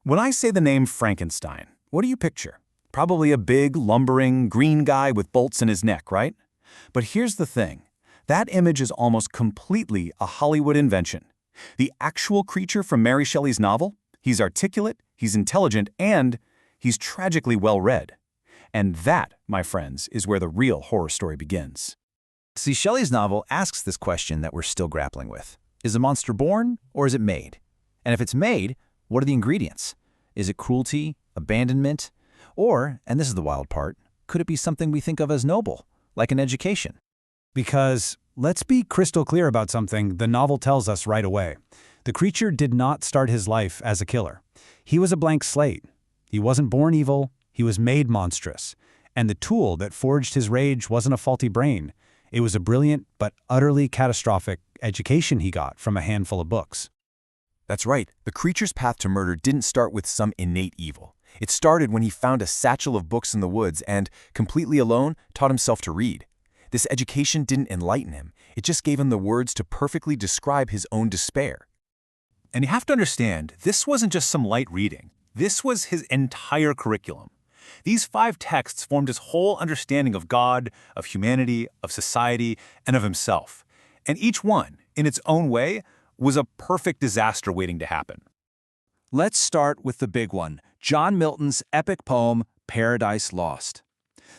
When I say the name Frankenstein, what do you picture? Probably a big, lumbering, green guy with bolts in his neck, right? But here's the thing. That image is almost completely a Hollywood invention. The actual creature from Mary Shelley's novel? He's articulate, he's intelligent, and he's tragically well-read. And that, my friends, is where the real horror story begins. See, Shelley's novel asks this question that we're still grappling with. Is a monster born, or is it made? And if it's made, what are the ingredients? Is it cruelty, abandonment, or, and this is the wild part, could it be something we think of as noble, like an education? Because, let's be crystal clear about something the novel tells us right away. The creature did not start his life as a killer. He was a blank slate. He wasn't born evil, he was made monstrous. And the tool that forged his rage wasn't a faulty brain. It was a brilliant but utterly catastrophic education he got from a handful of books. That's right. The creature's path to murder didn't start with some innate evil. It started when he found a satchel of books in the woods and, completely alone, taught himself to read. This education didn't enlighten him. It just gave him the words to perfectly describe his own despair. And you have to understand, this wasn't just some light reading. This was his entire curriculum. These 5 texts formed his whole understanding of God, of humanity, of society, and of himself. And each one, in its own way, was a perfect disaster waiting to happen. Let's start with the big one, John Milton's epic poem, Paradise Lost.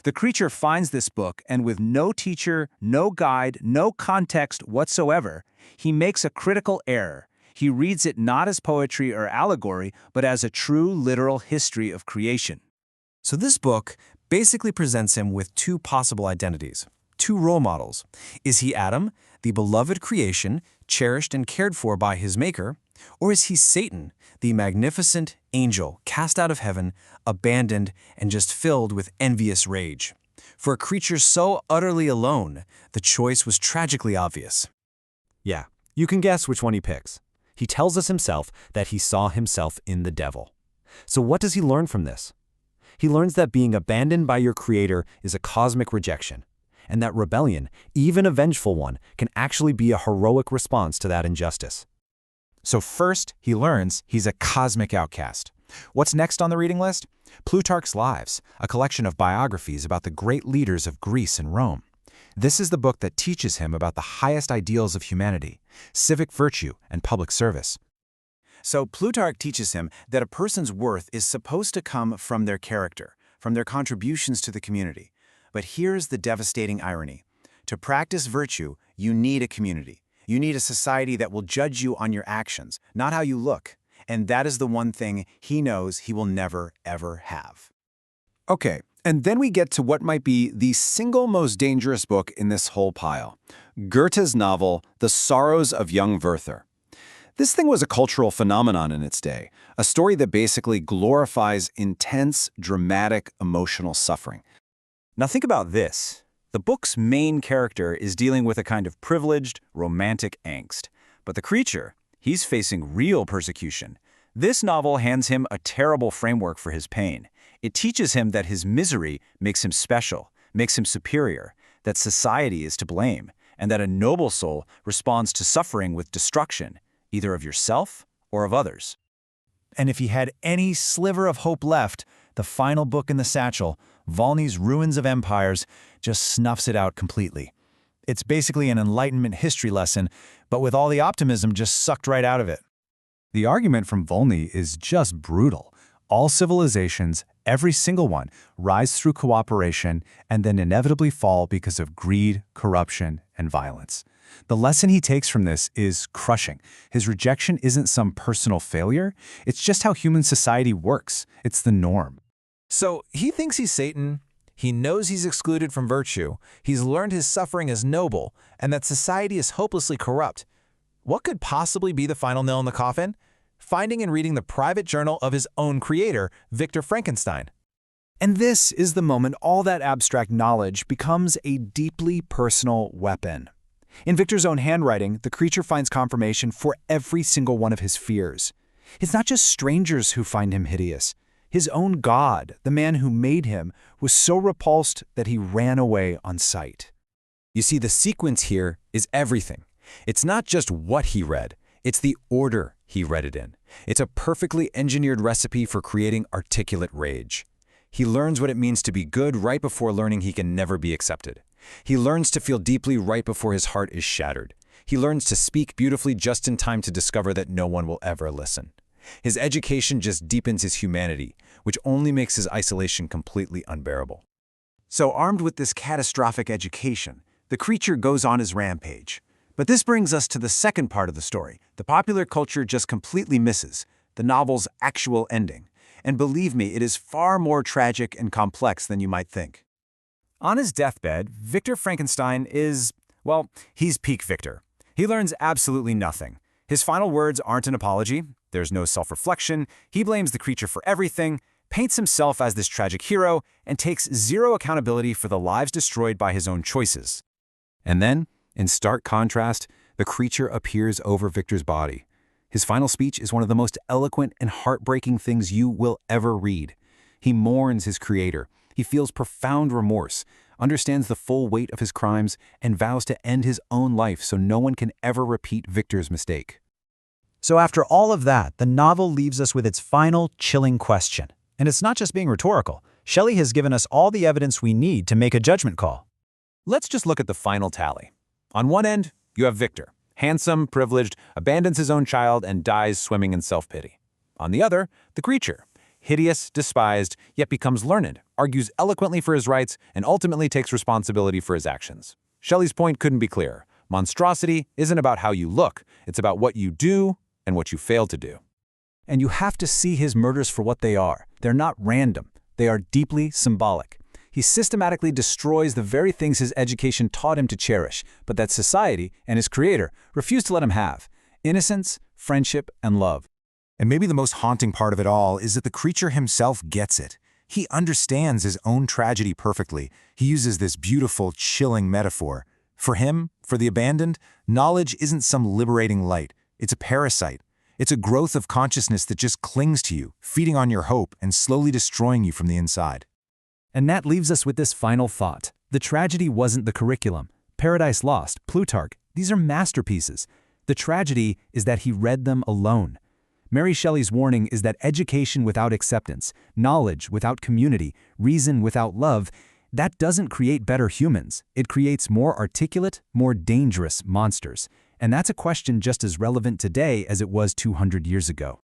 The creature finds this book, and with no teacher, no guide, no context whatsoever, he makes a critical error. He reads it not as poetry or allegory, but as a true literal history of creation. So this book basically presents him with 2 possible identities, 2 role models. Is he Adam, the beloved creation, cherished and cared for by his maker, or is he Satan, the magnificent angel cast out of heaven, abandoned, and just filled with envious rage? For a creature so utterly alone, the choice was tragically obvious. Yeah, you can guess which one he picks. He tells us himself that he saw himself in the devil. So what does he learn from this? He learns that being abandoned by your creator is a cosmic rejection, and that rebellion, even a vengeful one, can actually be a heroic response to that injustice. So first, he learns he's a cosmic outcast. What's next on the reading list? Plutarch's Lives, a collection of biographies about the great leaders of Greece and Rome. This is the book that teaches him about the highest ideals of humanity, civic virtue and public service. So Plutarch teaches him that a person's worth is supposed to come from their character, from their contributions to the community. But here's the devastating irony. To practice virtue, you need a community. You need a society that will judge you on your actions, not how you look. And that is the one thing he knows he will never, ever have. Okay, and then we get to what might be the single most dangerous book in this whole pile, Goethe's novel, The Sorrows of Young Werther. This thing was a cultural phenomenon in its day, a story that basically glorifies intense, dramatic, emotional suffering. Now think about this. The book's main character is dealing with a kind of privileged, romantic angst. But the creature, he's facing real persecution. This novel hands him a terrible framework for his pain. It teaches him that his misery makes him special, makes him superior, that society is to blame, and that a noble soul responds to suffering with destruction, either of yourself or of others. And if he had any sliver of hope left, the final book in the satchel, Volney's Ruins of Empires, just snuffs it out completely. It's basically an Enlightenment history lesson, but with all the optimism just sucked right out of it. The argument from Volney is just brutal. All civilizations, every single one, rise through cooperation and then inevitably fall because of greed, corruption, and violence. The lesson he takes from this is crushing. His rejection isn't some personal failure. It's just how human society works. It's the norm. So he thinks he's Satan, he knows he's excluded from virtue, he's learned his suffering is noble, and that society is hopelessly corrupt. What could possibly be the final nail in the coffin? Finding and reading the private journal of his own creator, Victor Frankenstein. And this is the moment all that abstract knowledge becomes a deeply personal weapon. In Victor's own handwriting, the creature finds confirmation for every single one of his fears. It's not just strangers who find him hideous. His own God, the man who made him, was so repulsed that he ran away on sight. You see, the sequence here is everything. It's not just what he read, it's the order he read it in. It's a perfectly engineered recipe for creating articulate rage. He learns what it means to be good right before learning he can never be accepted. He learns to feel deeply right before his heart is shattered. He learns to speak beautifully just in time to discover that no one will ever listen. His education just deepens his humanity, which only makes his isolation completely unbearable. So armed with this catastrophic education, the creature goes on his rampage. But this brings us to the second part of the story. The popular culture just completely misses the novel's actual ending. And believe me, it is far more tragic and complex than you might think. On his deathbed, Victor Frankenstein is, well, he's peak Victor. He learns absolutely nothing. His final words aren't an apology. There's no self-reflection. He blames the creature for everything, paints himself as this tragic hero, and takes zero accountability for the lives destroyed by his own choices. And then, in stark contrast, the creature appears over Victor's body. His final speech is one of the most eloquent and heartbreaking things you will ever read. He mourns his creator. He feels profound remorse, understands the full weight of his crimes, and vows to end his own life so no one can ever repeat Victor's mistake. So after all of that, the novel leaves us with its final chilling question. And it's not just being rhetorical. Shelley has given us all the evidence we need to make a judgment call. Let's just look at the final tally. On one end, you have Victor, handsome, privileged, abandons his own child, and dies swimming in self-pity. On the other, the creature, hideous, despised, yet becomes learned, argues eloquently for his rights, and ultimately takes responsibility for his actions. Shelley's point couldn't be clearer. Monstrosity isn't about how you look, it's about what you do and what you fail to do. And you have to see his murders for what they are. They're not random. They are deeply symbolic. He systematically destroys the very things his education taught him to cherish, but that society and his creator refused to let him have: innocence, friendship, and love. And maybe the most haunting part of it all is that the creature himself gets it. He understands his own tragedy perfectly. He uses this beautiful, chilling metaphor. For him, for the abandoned, knowledge isn't some liberating light. It's a parasite. It's a growth of consciousness that just clings to you, feeding on your hope and slowly destroying you from the inside. And that leaves us with this final thought. The tragedy wasn't the curriculum. Paradise Lost, Plutarch, these are masterpieces. The tragedy is that he read them alone. Mary Shelley's warning is that education without acceptance, knowledge without community, reason without love, that doesn't create better humans. It creates more articulate, more dangerous monsters. And that's a question just as relevant today as it was 200 years ago.